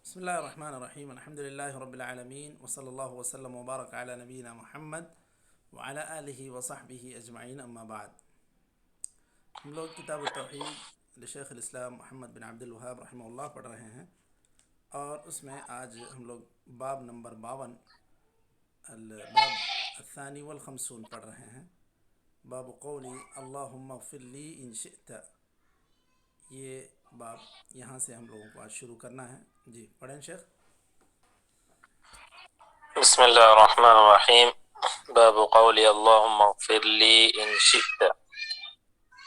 بسم الله الرحمن الرحيم الحمد لله رب العالمين وصلى الله وسلم وبارك على نبينا محمد وعلى آله وصحبه أجمعين أما بعد. ہم لوگ کتاب التوحید لشیخ الاسلام محمد بن عبد الوہاب رحمہ اللہ پڑھ رہے ہیں، اور اس میں آج ہم لوگ باب نمبر 52 الباب الثانی والخمسون پڑھ رہے ہیں. باب قولی اللہم اغفر لی ان شئت، یہ باب یہاں سے ہم لوگوں کو آج شروع کرنا ہے. جی پڑھیں شیخ. بسم الله الرحمن الرحيم. باب قول اللهم اغفر لي إن شئت.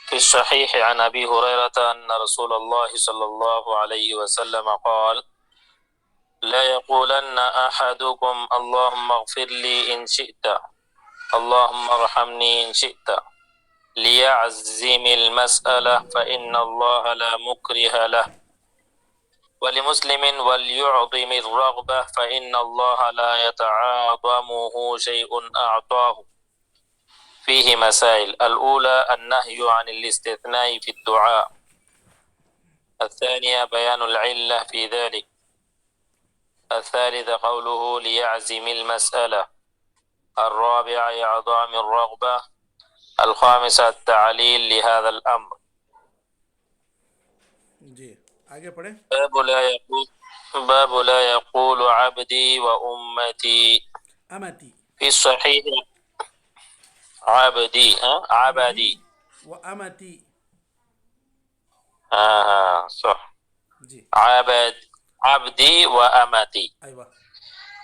في الصحيح عن أبي هريرة أن رسول الله صلى الله عليه وسلم قال: لا يقولن أحدكم اللهم اغفر لي إن شئت، اللهم ارحمني إن شئت، ليعزم المسألة فإن الله لا مكره له. ولمسلم وليعظم الرغبة فإن الله لا يتعاظمه شيء أعطاه. فيه مسائل: الأولى النهي عن الاستثناء في الدعاء. الثانية بيان العلة في ذلك. الثالثة قوله ليعزم المسألة. الرابعة إعظام الرغبة. الخامسة التعليل لهذا الأمر. جی آگے پڑھیں. باب لا يقول عبدي وأمتي. امتی في الصحيح عبدي عبدي و امتی. صح. جی عبدي وأمتي. ایوہ.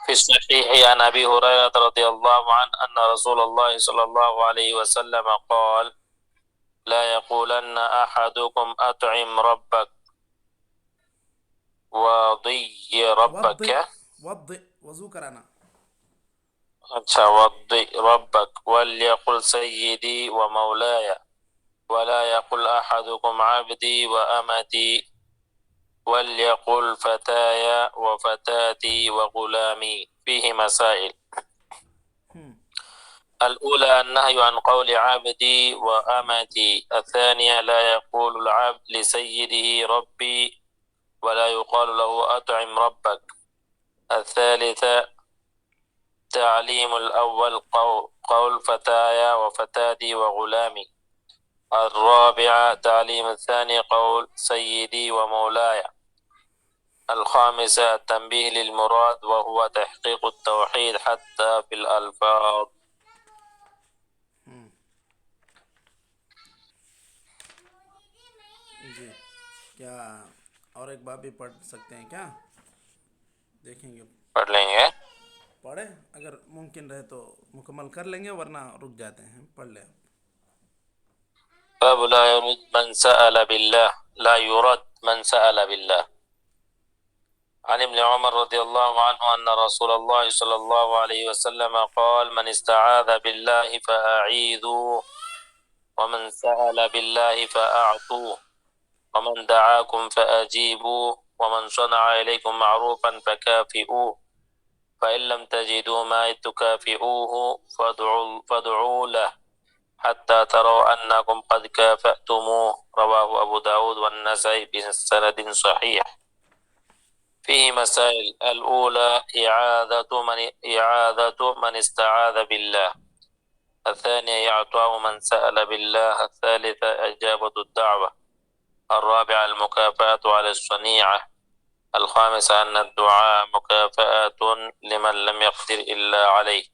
في الصحيح عن أبي هريرة رضي الله عنه أن رسول الله صلى الله عليه وسلم قال: لا يقولن أحدكم أطعم ربك وضي ربك. وضع وضو کرانا. اچھا، وضي ربك وليقل سيدي ومولاي، ولا يقل أحدكم عبدي وأمتي، وليقل فتاي وفتاتي وغلامي. فيه مسائل. الأولى النهي عن قول عبدي وأمتي. الثانية لا يقول العبد لسيده ربي ولا يقال له أطعم ربك. الثالثة تعليم الأول قول فتايا وفتاتي وغلامي. الرابعة تعليم الثاني قول سيدي ومولاي. الخامسة التنبيه للمراد وهو تحقيق التوحيد حتى في الألفاظ. جی کیا اور ایک باب بھی پڑھ سکتے ہیں کیا؟ دیکھیں گے. پڑھ لیں گے. پڑھیں، اگر ممکن رہے تو مکمل کر لیں گے، ورنہ رک جاتے ہیں. پڑھ لیں. باب لا يرد من سأل بالله. لا يرد من سأل بالله. عن ابن عمر رضي الله عنه أن رسول الله صلى الله عليه وسلم قال: من استعاذ بالله فأعيذوه، ومن سأل بالله فأعطوه، ومن دعاكم فأجيبوه، ومن صنع إليكم معروفا فكافئوه، فإن لم تجدوا ما تكافئوه فادعوا له حتى تروا أنكم قد كافأتموه. رواه أبو داود والنسائي بسند صحيح. فيه مسائل. الأولى إعاذة من استعاذ بالله. الثانية إعطاء من سأل بالله. الثالثة إجابة الدعوة. الرابعة المكافأة على الصنيعة. الخامسة أن الدعاء مكافأة لمن لم يقدر إلا عليه.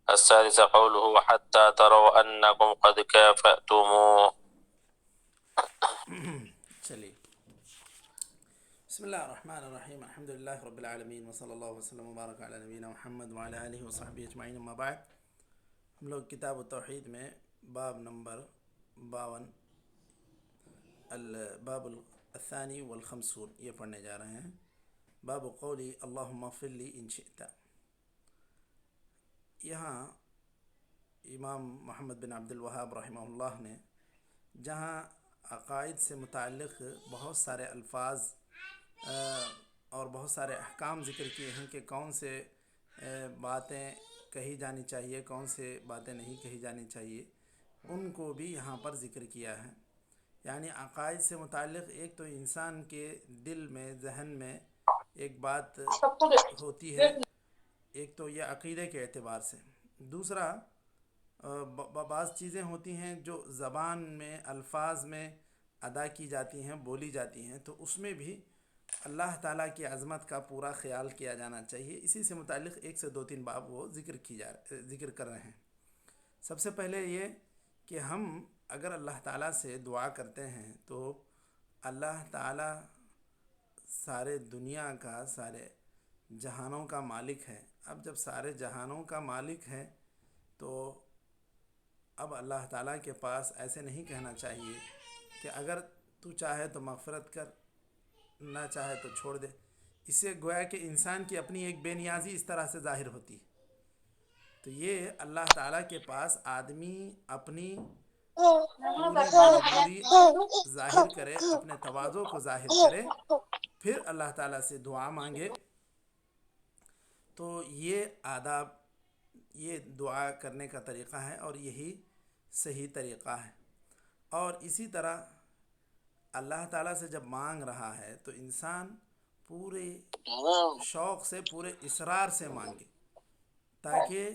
السادسة قوله حتى تروا أنكم قد كافأتموه. چلیے. بسم اللہ الرحمن الرحیم الحمد للہ رب العالمین وصلی اللہ وسلم وبارک علی نبینا محمد وعلی آلہ وصحبہ اجمعین اما بعد. ہم لوگ کتاب التوحید میں باب نمبر 52 الباب الثانی والخمسون یہ پڑھنے جا رہے ہیں. باب قولی اللہم اغفر لی ان شئت. یہاں امام محمد بن عبد الوہاب رحمہ اللہ نے جہاں عقائد سے متعلق بہت سارے الفاظ اور بہت سارے احکام ذکر کیے ہیں کہ کون سے باتیں کہی جانی چاہیے، کون سے باتیں نہیں کہی جانی چاہیے، ان کو بھی یہاں پر ذکر کیا ہے. یعنی عقائد سے متعلق ایک تو انسان کے دل میں، ذہن میں ایک بات ہوتی ہے، ایک تو یہ عقیدے کے اعتبار سے، دوسرا بعض چیزیں ہوتی ہیں جو زبان میں الفاظ میں ادا کی جاتی ہیں، بولی جاتی ہیں، تو اس میں بھی اللہ تعالیٰ کی عظمت کا پورا خیال کیا جانا چاہیے۔ اسی سے متعلق ایک سے دو تین باب وہ ذکر کر رہے ہیں۔ سب سے پہلے یہ کہ ہم اگر اللہ تعالیٰ سے دعا کرتے ہیں تو اللہ تعالیٰ سارے دنیا کا، سارے جہانوں کا مالک ہے۔ اب جب سارے جہانوں کا مالک ہے تو اب اللہ تعالیٰ کے پاس ایسے نہیں کہنا چاہیے کہ اگر تو چاہے تو مغفرت کر، نہ چاہے تو چھوڑ دے۔ اس سے گویا کہ انسان کی اپنی ایک بے نیازی اس طرح سے ظاہر ہوتی ہے۔ تو یہ اللہ تعالیٰ کے پاس آدمی اپنی پوری مجبوری ظاہر کرے، اپنے تواضع کو ظاہر کرے، پھر اللہ تعالیٰ سے دعا مانگے، تو یہ آداب، یہ دعا کرنے کا طریقہ ہے اور یہی صحیح طریقہ ہے۔ اور اسی طرح اللہ تعالیٰ سے جب مانگ رہا ہے تو انسان پورے شوق سے، پورے اصرار سے مانگے، تاکہ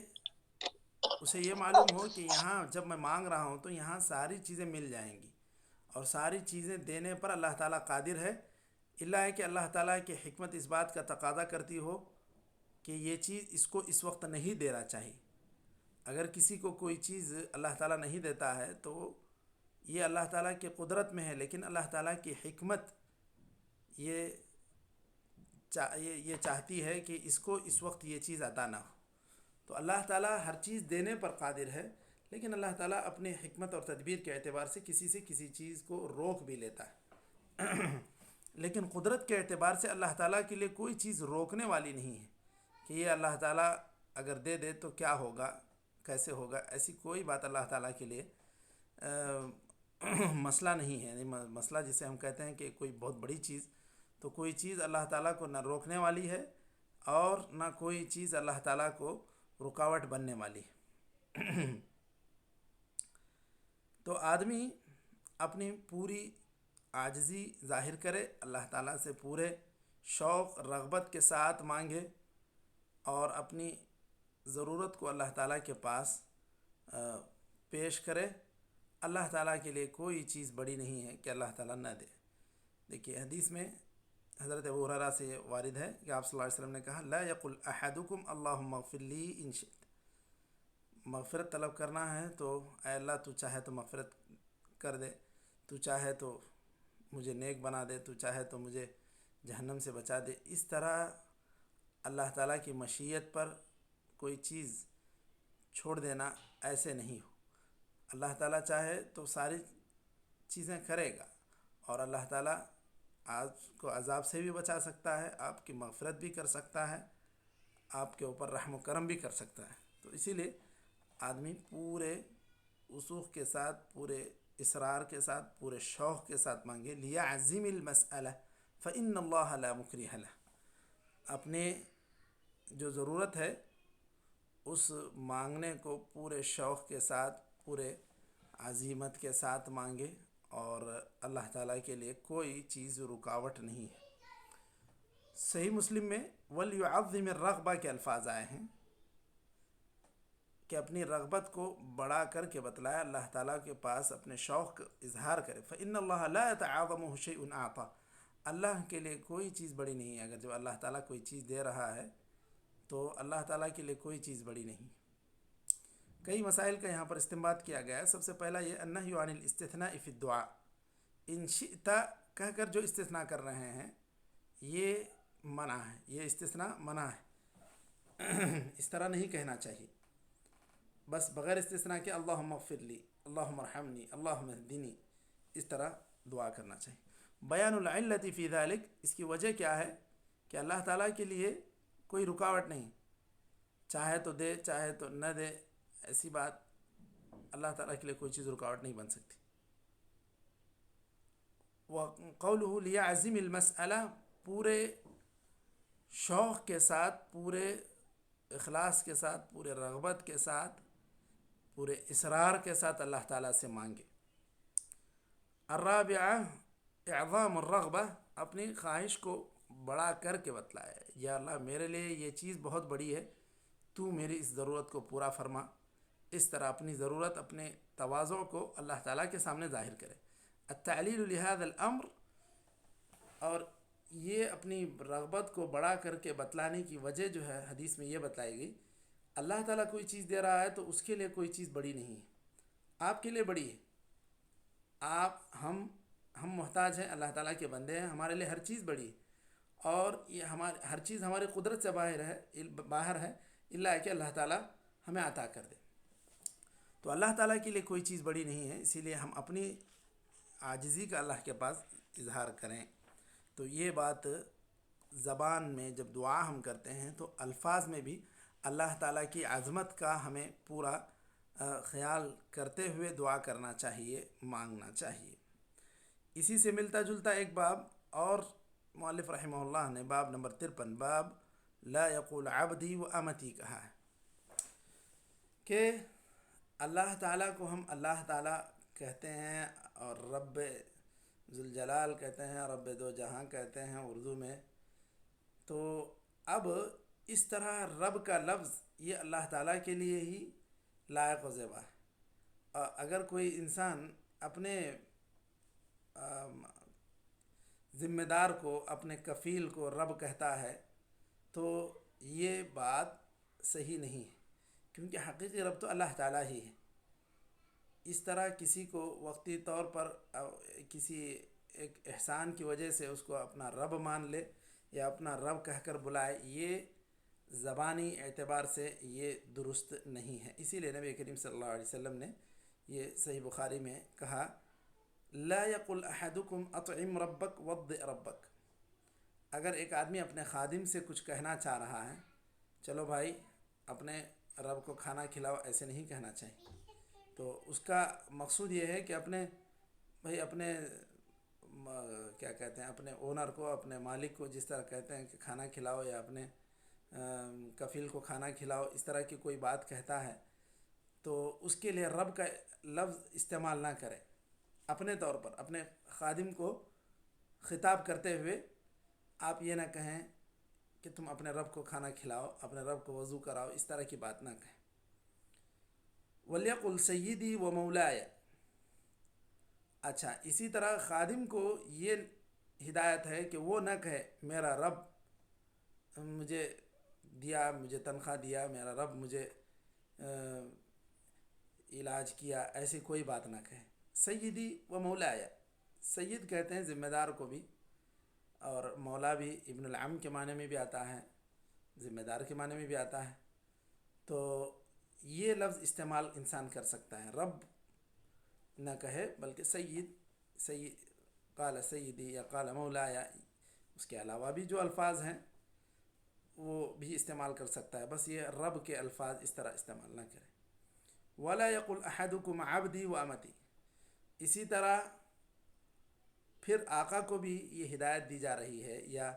اسے یہ معلوم ہو کہ یہاں جب میں مانگ رہا ہوں تو یہاں ساری چیزیں مل جائیں گی، اور ساری چیزیں دینے پر اللہ تعالیٰ قادر ہے۔ اللہ ہے کہ اللہ تعالیٰ کی حکمت اس بات کا تقاضا کرتی ہو کہ یہ چیز اس کو اس وقت نہیں دینا چاہیے۔ اگر کسی کو کوئی چیز اللہ تعالیٰ نہیں دیتا ہے تو یہ اللہ تعالیٰ کی قدرت میں ہے، لیکن اللہ تعالیٰ کی حکمت یہ چاہتی ہے کہ اس کو اس وقت یہ چیز عطا نہ ہو۔ تو اللہ تعالیٰ ہر چیز دینے پر قادر ہے، لیکن اللہ تعالیٰ اپنے حکمت اور تدبیر کے اعتبار سے کسی چیز کو روک بھی لیتا ہے۔ لیکن قدرت کے اعتبار سے اللہ تعالیٰ کے لیے کوئی چیز روکنے والی نہیں ہے کہ یہ اللہ تعالیٰ اگر دے دے تو کیا ہوگا، کیسے ہوگا، ایسی کوئی بات اللہ تعالیٰ کے لیے مسئلہ نہیں ہے۔ یعنی مسئلہ جسے ہم کہتے ہیں کہ کوئی بہت بڑی چیز، تو کوئی چیز اللہ تعالیٰ کو نہ روکنے والی ہے اور نہ کوئی چیز اللہ تعالیٰ کو رکاوٹ بننے والی ہے۔ تو آدمی اپنی پوری عاجزی ظاہر کرے، اللہ تعالیٰ سے پورے شوق رغبت کے ساتھ مانگے، اور اپنی ضرورت کو اللہ تعالیٰ کے پاس پیش کرے۔ اللہ تعالیٰ کے لیے کوئی چیز بڑی نہیں ہے کہ اللہ تعالیٰ نہ دے۔ دیکھیے حدیث میں حضرت ابو ہریرہ سے وارد ہے کہ آپ صلی اللہ علیہ وسلم نے کہا لا یقل احدکم اللہم اغفر لی ان شئت۔ مغفرت طلب کرنا ہے تو اے اللہ تو چاہے تو مغفرت کر دے، تو چاہے تو مجھے نیک بنا دے، تو چاہے تو مجھے جہنم سے بچا دے۔ اس طرح اللہ تعالیٰ کی مشیت پر کوئی چیز چھوڑ دینا ایسے نہیں ہو۔ اللہ تعالیٰ چاہے تو ساری چیزیں کرے گا، اور اللہ تعالیٰ آپ کو عذاب سے بھی بچا سکتا ہے، آپ کی مغفرت بھی کر سکتا ہے، آپ کے اوپر رحم و کرم بھی کر سکتا ہے۔ تو اسی لیے آدمی پورے وثوق کے ساتھ، پورے اصرار کے ساتھ، پورے شوق کے ساتھ مانگے۔ لِيَعْزِمِ الْمَسْأَلَةَ فَإِنَّ اللَّهَ لَا مُكْرِهَ لَهُ۔ اپنے جو ضرورت ہے اس مانگنے کو پورے شوق کے ساتھ، پورے عزیمت کے ساتھ مانگے، اور اللہ تعالیٰ کے لیے کوئی چیز رکاوٹ نہیں ہے۔ صحیح مسلم میں وَلْيُعَظِّمِ الرَّغْبَةَ کے الفاظ آئے ہیں کہ اپنی رغبت کو بڑا کر کے بتلایا، اللہ تعالیٰ کے پاس اپنے شوق کا اظہار کرے۔ فَإِنَّ اللَّهَ لَا يَتَعَاظَمُهُ شَيْءٌ أَعْطَى۔ اللہ کے لیے کوئی چیز بڑی نہیں ہے۔ اگر جب اللہ تعالیٰ کوئی چیز دے رہا ہے تو اللہ تعالیٰ کے لیے کوئی چیز بڑی نہیں۔ کئی مسائل کا یہاں پر استنباط کیا گیا ہے۔ سب سے پہلا یہ النہی عن الاستثناء فی الدعاء، ان شئت کہہ کر جو استثناء کر رہے ہیں یہ منع ہے، یہ استثناء منع ہے۔ اس طرح نہیں کہنا چاہیے، بس بغیر استثناء کے اللہم اغفر لی، اللہم ارحمنی، اللہم اہدنی، اس طرح دعا کرنا چاہیے۔ بیان العلت فی ذلک، اس کی وجہ کیا ہے کہ اللہ تعالیٰ کے لیے کوئی رکاوٹ نہیں، چاہے تو دے چاہے تو نہ دے، ایسی بات اللہ تعالیٰ کے لیے کوئی چیز رکاوٹ نہیں بن سکتی۔ وقولہ لیعزم المسئلہ، پورے شوق کے ساتھ، پورے اخلاص کے ساتھ، پورے رغبت کے ساتھ، پورے اصرار کے ساتھ اللہ تعالیٰ سے مانگے۔ الرابعہ اعظام الرغبہ، اپنی خواہش کو بڑا کر کے بتلائے، یا اللہ میرے لیے یہ چیز بہت بڑی ہے، تو میری اس ضرورت کو پورا فرما. اس طرح اپنی ضرورت، اپنے تواضع کو اللہ تعالیٰ کے سامنے ظاہر کرے. التعلیل لهذا الامر، اور یہ اپنی رغبت کو بڑا کر کے بتلانے کی وجہ جو ہے حدیث میں یہ بتلائی گئی، اللہ تعالیٰ کوئی چیز دے رہا ہے تو اس کے لیے کوئی چیز بڑی نہیں ہے، آپ کے لیے بڑی ہے. ہم محتاج ہیں، اللہ تعالیٰ کے بندے ہیں، ہمارے لیے ہر چیز بڑی ہے، اور یہ ہر چیز ہماری قدرت سے باہر ہے اللہ کہ اللہ تعالیٰ ہمیں عطا کر دے. تو اللہ تعالیٰ کے لیے کوئی چیز بڑی نہیں ہے، اسی لیے ہم اپنی عاجزی کا اللہ کے پاس اظہار کریں. تو یہ بات زبان میں جب دعا ہم کرتے ہیں تو الفاظ میں بھی اللہ تعالیٰ کی عظمت کا ہمیں پورا خیال کرتے ہوئے دعا کرنا چاہیے، مانگنا چاہیے. اسی سے ملتا جلتا ایک باب اور مؤلف رحمہ اللہ نے باب نمبر 53 باب لا یقول عبدی و امتی کہا ہے کہ اللہ تعالیٰ کو ہم اللہ تعالیٰ کہتے ہیں اور رب ذوالجلال کہتے ہیں، رب دو جہاں کہتے ہیں اردو میں. تو اب اس طرح رب کا لفظ یہ اللہ تعالیٰ کے لیے ہی لائق و زیبا ہے. اگر کوئی انسان اپنے ذمہ دار کو، اپنے کفیل کو رب کہتا ہے تو یہ بات صحیح نہیں ہے، کیونکہ حقیقی رب تو اللہ تعالیٰ ہی ہے. اس طرح کسی کو وقتی طور پر کسی ایک احسان کی وجہ سے اس کو اپنا رب مان لے یا اپنا رب کہہ کر بلائے، یہ زبانی اعتبار سے یہ درست نہیں ہے. اسی لیے نبی کریم صلی اللہ علیہ وسلم نے یہ صحیح بخاری میں کہا لا یقل احدکم اطعم ربک وضئ ربک. اگر ایک آدمی اپنے خادم سے کچھ کہنا چاہ رہا ہے، چلو بھائی اپنے رب کو کھانا کھلاؤ، ایسے نہیں کہنا چاہیے. تو اس کا مقصود یہ ہے کہ اپنے کیا کہتے ہیں، اپنے اونر کو، اپنے مالک کو جس طرح کہتے ہیں کہ کھانا کھلاؤ یا اپنے کفیل کو کھانا کھلاؤ، اس طرح کی کوئی بات کہتا ہے تو اس کے لیے رب کا لفظ استعمال نہ کرے. اپنے طور پر اپنے خادم کو خطاب کرتے ہوئے آپ یہ نہ کہیں کہ تم اپنے رب کو کھانا کھلاؤ، اپنے رب کو وضو کراؤ، اس طرح کی بات نہ کہیں. وَلْيَقُلْ سَيِّدِي وَمَوْلَايَ. اچھا، اسی طرح خادم کو یہ ہدایت ہے کہ وہ نہ کہے میرا رب مجھے دیا، مجھے تنخواہ دیا، میرا رب مجھے علاج کیا، ایسی کوئی بات نہ کہے. سیدی و مولایا، سید کہتے ہیں ذمہ دار کو بھی، اور مولا بھی ابن العم کے معنی میں بھی آتا ہے، ذمہ دار کے معنی میں بھی آتا ہے. تو یہ لفظ استعمال انسان کر سکتا ہے، رب نہ کہے بلکہ سید قال سیدی یا قال مولایا. اس کے علاوہ بھی جو الفاظ ہیں وہ بھی استعمال کر سکتا ہے، بس یہ رب کے الفاظ اس طرح استعمال نہ کرے. ولا یقل احدکم عبدی و امتی. اسی طرح پھر آقا کو بھی یہ ہدایت دی جا رہی ہے، یا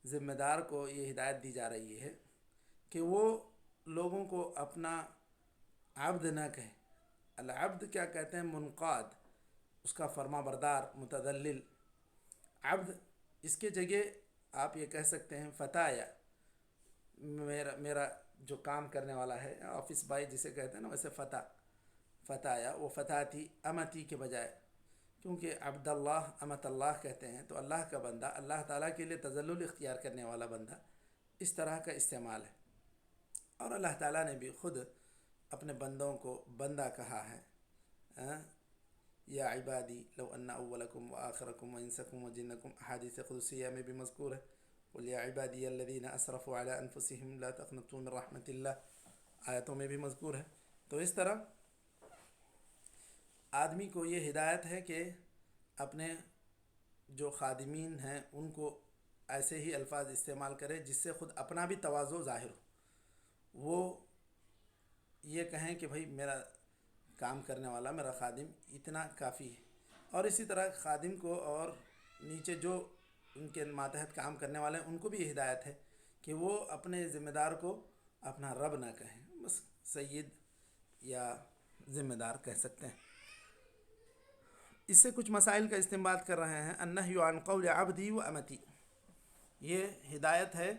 ذمہ دار کو یہ ہدایت دی جا رہی ہے کہ وہ لوگوں کو اپنا عبد نہ کہے. العبد کیا کہتے ہیں؟ منقاد، اس کا فرما بردار، متذلل. عبد اس کے جگہ آپ یہ کہہ سکتے ہیں فتایا، میرا جو کام کرنے والا ہے، آفس بائی جسے کہتے ہیں نا، ویسے فتایا. وہ فتح تھی امتی کے بجائے، کیونکہ عبد اللہ امت اللہ کہتے ہیں تو اللہ کا بندہ، اللہ تعالیٰ کے لیے تذلل اختیار کرنے والا بندہ، اس طرح کا استعمال ہے. اور اللہ تعالیٰ نے بھی خود اپنے بندوں کو بندہ کہا ہے. یا عبادی لو ان اولکم و آخرکم و انسکم و جنکم، احادیث قدسیہ میں بھی مذکور ہے. قل یا عبادی الذین اسرفوا علی انفسهم لا تقنطوا من رحمت اللہ، آیتوں میں بھی مذکور ہے. تو اس طرح آدمی کو یہ ہدایت ہے کہ اپنے جو خادمین ہیں ان کو ایسے ہی الفاظ استعمال کرے جس سے خود اپنا بھی تواضع ظاہر ہو. وہ یہ کہیں کہ بھائی میرا کام کرنے والا، میرا خادم اتنا کافی ہے. اور اسی طرح خادم کو اور نیچے جو ان کے ماتحت کام کرنے والے ہیں ان کو بھی یہ ہدایت ہے کہ وہ اپنے ذمہ دار کو اپنا رب نہ کہیں، بس سید یا ذمہ دار کہہ سکتے ہیں. اس سے کچھ مسائل کا استنباط کر رہے ہیں. النہی عن قول عبدی و امتی. یہ ہدایت ہے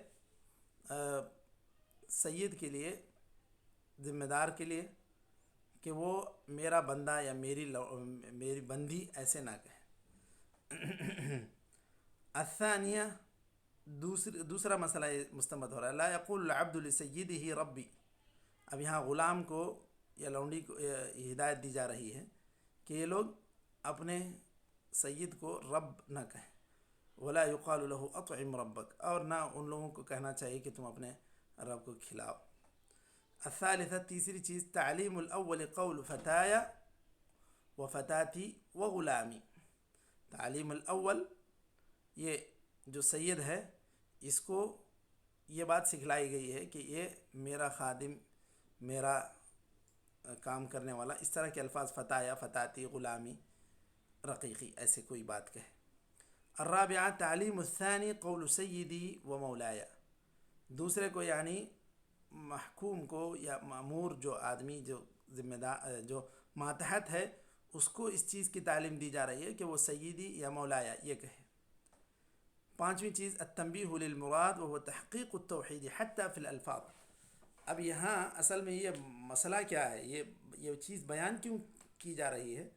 سید کے لیے، ذمہ دار کے لیے، کہ وہ میرا بندہ یا میری بندی ایسے نہ کہے۔ الثانیہ، دوسرا مسئلہ یہ مستمد ہو رہا ہے، لا یقول العبد لسیدہ ربی۔ اب یہاں غلام کو یا لونڈی کو ہدایت دی جا رہی ہے کہ یہ لوگ اپنے سید کو رب نہ کہیں، ولا یقال له اطعم ربک، اور نہ ان لوگوں کو کہنا چاہیے کہ تم اپنے رب کو کھلاؤ۔ الثالثہ، تیسری چیز، تعلیم الاول قول فتایا و فتاتی و غلامی۔ تعلیم الاول، یہ جو سید ہے اس کو یہ بات سکھلائی گئی ہے کہ یہ میرا خادم، میرا کام کرنے والا، اس طرح کے الفاظ، فتایا، فتاتی، غلامی، رقیقی، ایسے کوئی بات کہے۔ الرابعہ، تعلیم الثانی قول سیدی و مولایا۔ دوسرے کو یعنی محکوم کو یا مامور، جو آدمی جو ذمہ دار، جو ماتحت ہے، اس کو اس چیز کی تعلیم دی جا رہی ہے کہ وہ سیدی یا مولایا یہ کہے۔ پانچویں چیز، التنبیہ للمراد وهو تحقیق التوحید حتی فی الالفاظ۔ اب یہاں اصل میں یہ مسئلہ کیا ہے، یہ چیز بیان کیوں کی جا رہی ہے؟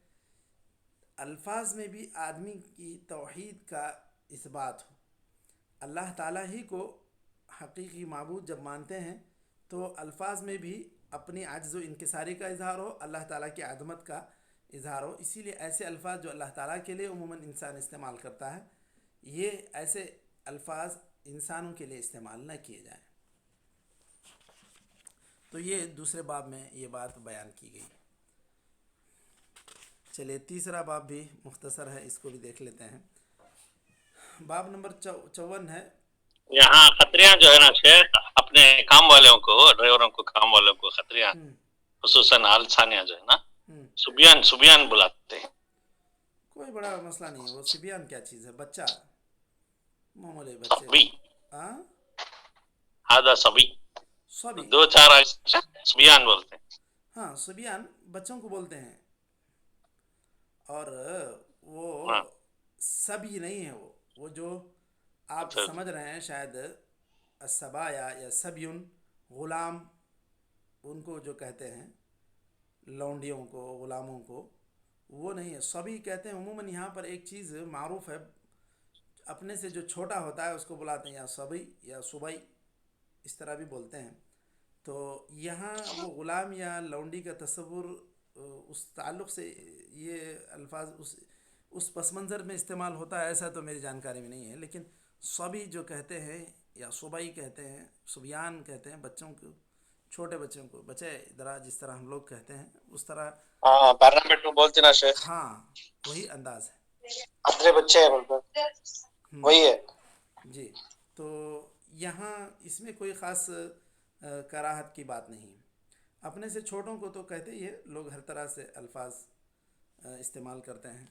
الفاظ میں بھی آدمی کی توحید کا اثبات ہو، اللہ تعالیٰ ہی کو حقیقی معبود جب مانتے ہیں تو الفاظ میں بھی اپنی عجز و انکساری کا اظہار ہو، اللہ تعالیٰ کی عظمت کا اظہار ہو۔ اسی لیے ایسے الفاظ جو اللہ تعالیٰ کے لیے عموماً انسان استعمال کرتا ہے، یہ ایسے الفاظ انسانوں کے لیے استعمال نہ کیے جائیں۔ تو یہ دوسرے باب میں یہ بات بیان کی گئی۔ چلیے تیسرا باب بھی مختصر ہے، اس کو بھی دیکھ لیتے ہیں۔ باب نمبر 54 ہے۔ یہاں خطریاں جو ہے نا شیخ، اپنے کام والوں کو، ڈرائیوروں کو، کام والوں کو خطریاں، خصوصاً الثانیہ جو ہے نا، سبیان بلاتے ہیں۔ کوئی بڑا مسئلہ نہیں ہے، وہ سبیان کیا چیز ہے، بچہ، معمولی بچے، صبی، ہاں، ہذا صبی، صبی، دو چار سبیان بولتے ہیں۔ ہاں، صبیان بچوں کو بولتے ہیں، اور وہ ہاں، سبی نہیں ہے، وہ جو آپ اچھا، سمجھ رہے ہیں شاید، السبایا یا سبیون، غلام، ان کو جو کہتے ہیں لونڈیوں کو، غلاموں کو، وہ نہیں ہے، صبی کہتے ہیں۔ عموماً یہاں پر ایک چیز معروف ہے، اپنے سے جو چھوٹا ہوتا ہے اس کو بلاتے ہیں یا صبی یا صبی، اس طرح بھی بولتے ہیں۔ تو یہاں وہ غلام یا لونڈی کا تصور اس تعلق سے یہ الفاظ اس پس منظر میں استعمال ہوتا ہے، ایسا تو میری جانکاری میں نہیں ہے، لیکن صبی جو کہتے ہیں یا صبی کہتے ہیں، صبیان کہتے ہیں بچوں کو، چھوٹے بچوں کو، بچے ادھر جس طرح ہم لوگ کہتے ہیں اس طرح، ہاں، پارلیمنٹ میں بولتے نا شیخ، ہاں وہی انداز ہے۔ ادھر بچے ہیں بولتے، وہی ہے۔ جی، تو یہاں اس میں کوئی خاص کراہت کی بات نہیں ہے، اپنے سے چھوٹوں کو تو کہتے ہی ہے، لوگ ہر طرح سے الفاظ استعمال کرتے ہیں۔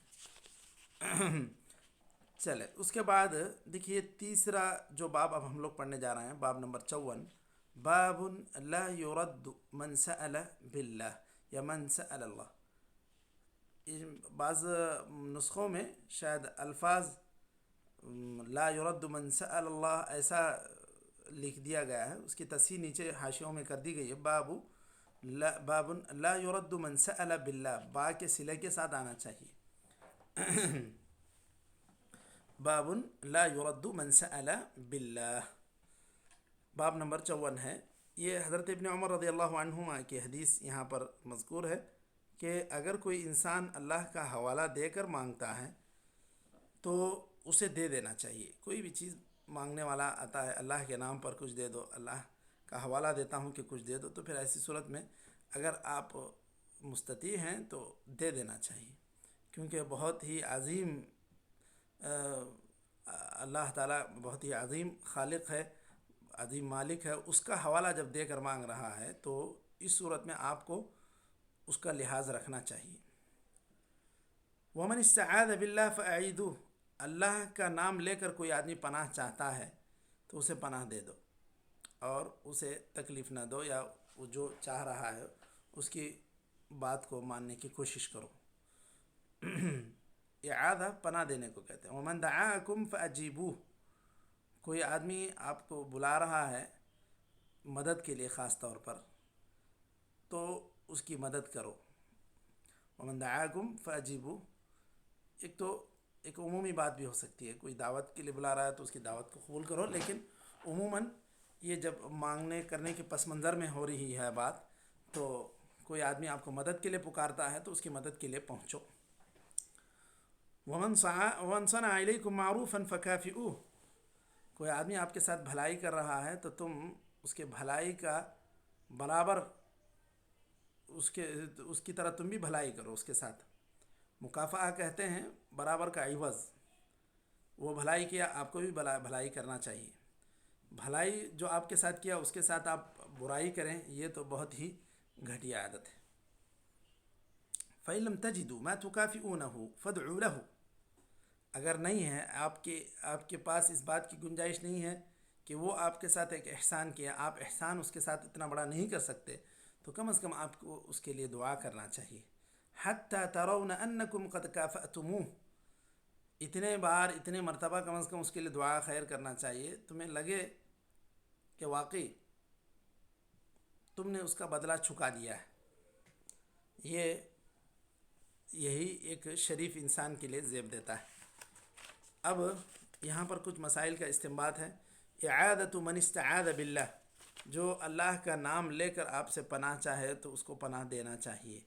چلے اس کے بعد دیکھیے تیسرا جو باب اب ہم لوگ پڑھنے جا رہے ہیں، باب نمبر 54، باب لا يرد من سأل باللہ یا من سأل اللہ۔ بعض نسخوں میں شاید الفاظ لا يرد من سأل اللہ ایسا لکھ دیا گیا ہے، اس کی تصحیح نیچے حاشیوں میں کر دی گئی ہے۔ باب لا يرد من سأل باللہ، با کے صلے کے ساتھ آنا چاہیے۔ باب لا يرد من سأل باللہ، باب نمبر 54 ہے۔ یہ حضرت ابن عمر رضی اللہ عنہما کی حدیث یہاں پر مذکور ہے کہ اگر کوئی انسان اللہ کا حوالہ دے کر مانگتا ہے تو اسے دے دینا چاہیے۔ کوئی بھی چیز مانگنے والا آتا ہے، اللہ کے نام پر کچھ دے دو، اللہ کا حوالہ دیتا ہوں کہ کچھ دے دو، تو پھر ایسی صورت میں اگر آپ مستطیع ہیں تو دے دینا چاہیے، کیونکہ بہت ہی عظیم اللہ تعالیٰ بہت ہی عظیم خالق ہے، عظیم مالک ہے، اس کا حوالہ جب دے کر مانگ رہا ہے تو اس صورت میں آپ کو اس کا لحاظ رکھنا چاہیے۔ ومن استعاذ باللہ فاعیذوہ، اللہ کا نام لے کر کوئی آدمی پناہ چاہتا ہے تو اسے پناہ دے دو، اور اسے تکلیف نہ دو، یا وہ جو چاہ رہا ہے اس کی بات کو ماننے کی کوشش کرو۔ اعاذہ پناہ دینے کو کہتے ہیں۔ ومن دعاکم فاجیبوہ، کوئی آدمی آپ کو بلا رہا ہے مدد کے لیے خاص طور پر، تو اس کی مدد کرو. ومن دعاکم فاجیبوا، ایک تو ایک عمومی بات بھی ہو سکتی ہے، کوئی دعوت کے لیے بلا رہا ہے تو اس کی دعوت کو قبول کرو، لیکن عموماً یہ جب مانگنے کرنے کے پس منظر میں ہو رہی ہے بات، تو کوئی آدمی آپ کو مدد کے لیے پکارتا ہے تو اس کی مدد کے لیے پہنچو. ومن صنع الیکم معروفا فکافئوہ، کوئی آدمی آپ کے ساتھ بھلائی کر رہا ہے تو تم اس کے بھلائی کا برابر اس کی طرح تم بھی بھلائی کرو اس کے ساتھ. مکافعہ کہتے ہیں برابر کا عوض. وہ بھلائی کیا، آپ کو بھی بھلائی کرنا چاہیے. بھلائی جو آپ کے ساتھ کیا اس کے ساتھ آپ برائی کریں، یہ تو بہت ہی گھٹیا عادت ہے. فَإِن لَمْ تَجِدُوا مَا تُكَافِئُونَهُ فَادْعُوا لَهُ، اگر نہیں ہے آپ کے پاس اس بات کی گنجائش نہیں ہے کہ وہ آپ کے ساتھ ایک احسان کیا، آپ احسان اس کے ساتھ اتنا بڑا نہیں کر سکتے، تو کم از کم آپ کو اس کے لیے دعا کرنا چاہیے. حَتَّى تَرَوْنَ أَنَّكُمْ قَدْ كَافَأْتُمُوهُ، اتنے بار اتنے مرتبہ کم از کم اس کے لیے دعا خیر کرنا چاہیے، تمہیں لگے کہ واقعی تم نے اس کا بدلہ چکا دیا ہے. یہی ایک شریف انسان کے لیے زیب دیتا ہے. اب یہاں پر کچھ مسائل کا استنباط ہے. اعادۃ من استعاذ باللہ، جو اللہ کا نام لے کر آپ سے پناہ چاہے تو اس کو پناہ دینا چاہیے.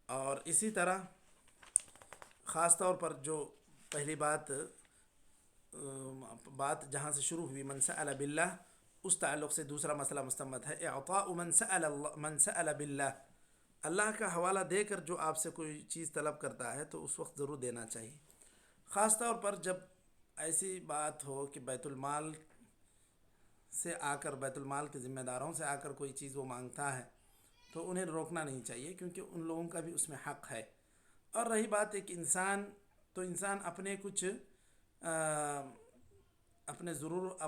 اور اسی طرح خاص طور پر جو پہلی بات جہاں سے شروع ہوئی من سأل باللہ، اس تعلق سے دوسرا مسئلہ مستنبط ہے اعطاء من سأل باللہ، اللہ کا حوالہ دے کر جو آپ سے کوئی چیز طلب کرتا ہے تو اس وقت ضرور دینا چاہیے. خاص طور پر جب ایسی بات ہو کہ بیت المال کے ذمہ داروں سے آ کر کوئی چیز وہ مانگتا ہے تو انہیں روکنا نہیں چاہیے، کیونکہ ان لوگوں کا بھی اس میں حق ہے. اور رہی بات ایک انسان اپنے کچھ اپنے ظروف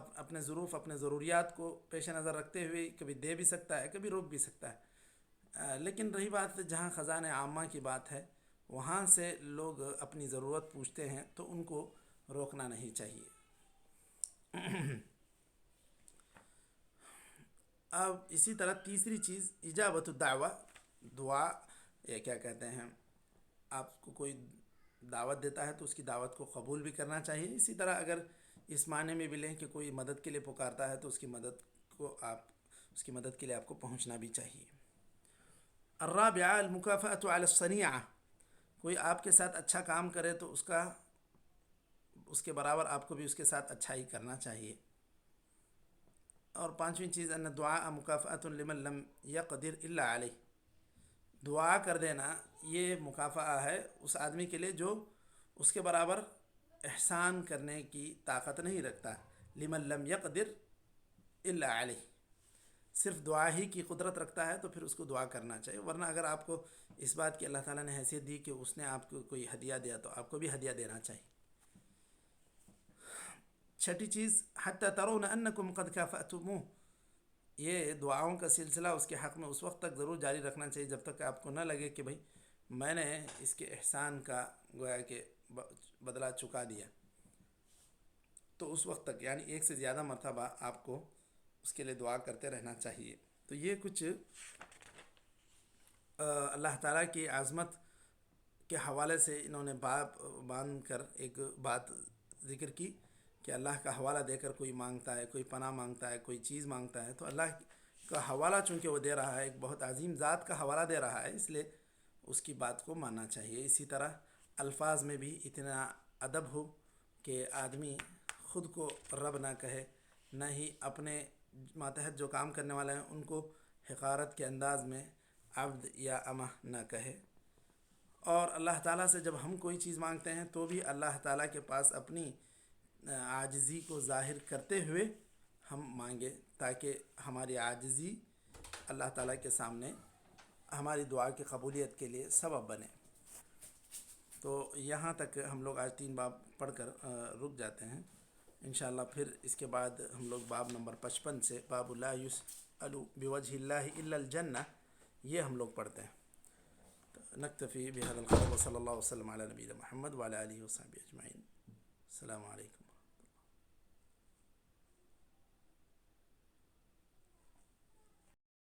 اپنے ضروریات کو پیش نظر رکھتے ہوئے کبھی دے بھی سکتا ہے، کبھی روک بھی سکتا ہے. لیکن رہی بات جہاں خزانہ عامہ کی بات ہے، وہاں سے لوگ اپنی ضرورت پوچھتے ہیں تو ان کو روکنا نہیں چاہیے. اب اسی طرح تیسری چیز اجابت الدعوہ، دعا یا کیا کہتے ہیں، آپ کو کوئی دعوت دیتا ہے تو اس کی دعوت کو قبول بھی کرنا چاہیے. اسی طرح اگر اس معنی میں بھی لیں کہ کوئی مدد کے لیے پکارتا ہے تو اس کی مدد کے لیے آپ کو پہنچنا بھی چاہیے. الرابعہ المکافأۃ علی الصنیعہ، کوئی آپ کے ساتھ اچھا کام کرے تو اس کے برابر آپ کو بھی اس کے ساتھ اچھائی کرنا چاہیے. اور پانچویں چیز ان الدعاء مکافأۃ لمن لم یقدر الا علیہ، دعا کر دینا یہ مکافأہ ہے اس آدمی کے لیے جو اس کے برابر احسان کرنے کی طاقت نہیں رکھتا. لمن لم یقدر الا علیہ، صرف دعا ہی کی قدرت رکھتا ہے تو پھر اس کو دعا کرنا چاہیے. ورنہ اگر آپ کو اس بات کی اللہ تعالیٰ نے حیثیت دی کہ اس نے آپ کو کوئی ہدیہ دیا تو آپ کو بھی ہدیہ دینا چاہیے. چھٹی چیز حتی ترون انکم قد کافأتموہ، یہ دعاؤں کا سلسلہ اس کے حق میں اس وقت تک ضرور جاری رکھنا چاہیے جب تک کہ آپ کو نہ لگے کہ بھئی میں نے اس کے احسان کا گویا کہ بدلہ چکا دیا. تو اس وقت تک، یعنی ایک سے زیادہ مرتبہ آپ کو اس کے لیے دعا کرتے رہنا چاہیے. تو یہ کچھ اللہ تعالیٰ کی عظمت کے حوالے سے انہوں نے باندھ کر ایک بات ذکر کی کہ اللہ کا حوالہ دے کر کوئی مانگتا ہے، کوئی پناہ مانگتا ہے، کوئی چیز مانگتا ہے تو اللہ کا حوالہ چونکہ وہ دے رہا ہے، ایک بہت عظیم ذات کا حوالہ دے رہا ہے، اس لیے اس کی بات کو ماننا چاہیے. اسی طرح الفاظ میں بھی اتنا ادب ہو کہ آدمی خود کو رب نہ کہے، نہ ہی اپنے ماتحت جو کام کرنے والے ہیں ان کو حقارت کے انداز میں عبد یا امہ نہ کہے. اور اللہ تعالیٰ سے جب ہم کوئی چیز مانگتے ہیں تو بھی اللہ تعالیٰ کے پاس اپنی عاجزی کو ظاہر کرتے ہوئے ہم مانگے، تاکہ ہماری عاجزی اللہ تعالیٰ کے سامنے ہماری دعا کی قبولیت کے لیے سبب بنے. تو یہاں تک ہم لوگ آج 3 باب پڑھ کر رک جاتے ہیں. انشاءاللہ پھر اس کے بعد ہم لوگ باب نمبر 55 سے باب لا یسأل بوجہ اللہ الا الجنہ، یہ ہم لوگ پڑھتے ہیں. نکتفی بہذا القدر وصلی اللہ وسلم علی نبینا محمد وعلی آلہ وصحبہ اجمعین. السلام علیکم.